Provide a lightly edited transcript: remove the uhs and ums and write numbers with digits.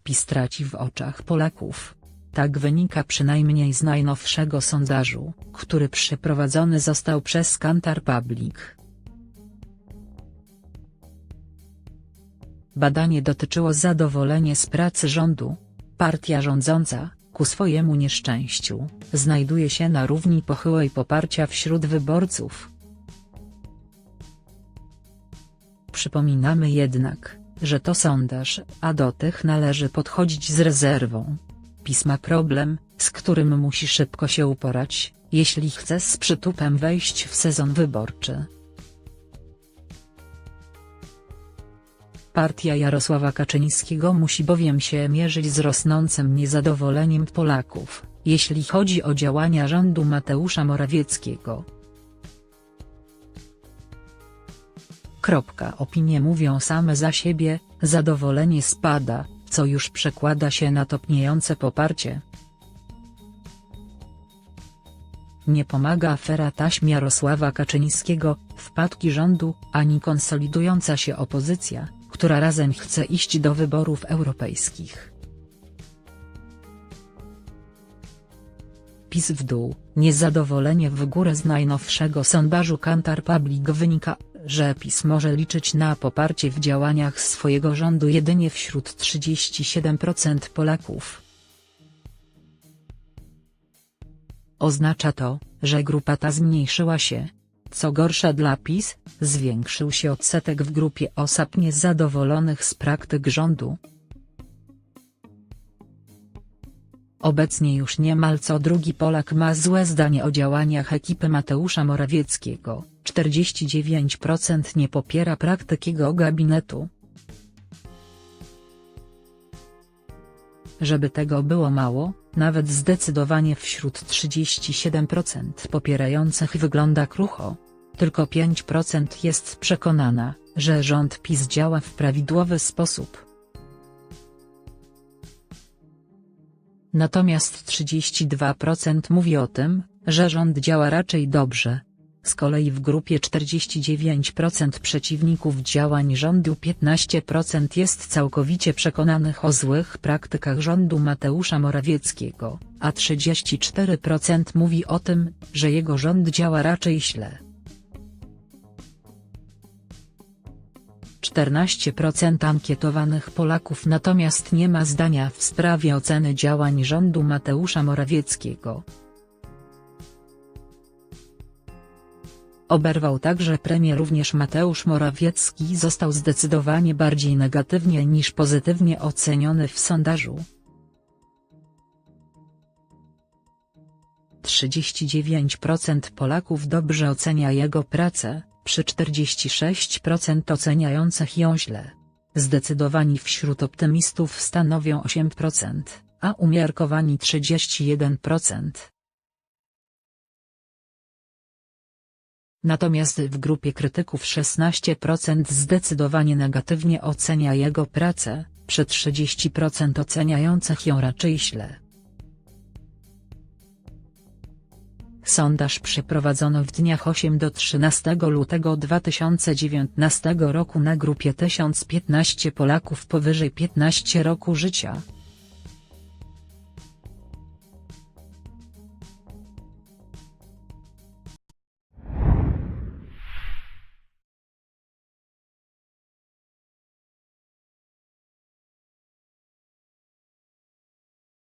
PiS traci w oczach Polaków. Tak wynika przynajmniej z najnowszego sondażu, który przeprowadzony został przez Kantar Public. Badanie dotyczyło zadowolenia z pracy rządu. Partia rządząca, ku swojemu nieszczęściu, znajduje się na równi pochyłej poparcia wśród wyborców. Przypominamy jednak, że to sondaż, a do tych należy podchodzić z rezerwą. PiS ma problem, z którym musi szybko się uporać, jeśli chce z przytupem wejść w sezon wyborczy. Partia Jarosława Kaczyńskiego musi bowiem się mierzyć z rosnącym niezadowoleniem Polaków, jeśli chodzi o działania rządu Mateusza Morawieckiego. Opinie mówią same za siebie, zadowolenie spada, co już przekłada się na topniejące poparcie. Nie pomaga afera taśm Jarosława Kaczyńskiego, wpadki rządu, ani konsolidująca się opozycja, która razem chce iść do wyborów europejskich. PiS w dół, niezadowolenie w górę. Z najnowszego sondażu Kantar Public wynika, że PiS może liczyć na poparcie w działaniach swojego rządu jedynie wśród 37% Polaków. Oznacza to, że grupa ta zmniejszyła się. Co gorsza dla PiS, zwiększył się odsetek w grupie osób niezadowolonych z praktyk rządu. Obecnie już niemal co drugi Polak ma złe zdanie o działaniach ekipy Mateusza Morawieckiego, 49% nie popiera praktyk jego gabinetu. Żeby tego było mało, nawet zdecydowanie wśród 37% popierających wygląda krucho. Tylko 5% jest przekonana, że rząd PiS działa w prawidłowy sposób. Natomiast 32% mówi o tym, że rząd działa raczej dobrze. Z kolei w grupie 49% przeciwników działań rządu 15% jest całkowicie przekonanych o złych praktykach rządu Mateusza Morawieckiego, a 34% mówi o tym, że jego rząd działa raczej źle. 14% ankietowanych Polaków natomiast nie ma zdania w sprawie oceny działań rządu Mateusza Morawieckiego. Oberwał także premię. Również Mateusz Morawiecki został zdecydowanie bardziej negatywnie niż pozytywnie oceniony w sondażu. 39% Polaków dobrze ocenia jego pracę, przy 46% oceniających ją źle. Zdecydowani wśród optymistów stanowią 8%, a umiarkowani 31%. Natomiast w grupie krytyków 16% zdecydowanie negatywnie ocenia jego pracę, przy 30% oceniających ją raczej źle. Sondaż przeprowadzono w dniach 8 do 13 lutego 2019 roku na grupie 1015 Polaków powyżej 15 roku życia.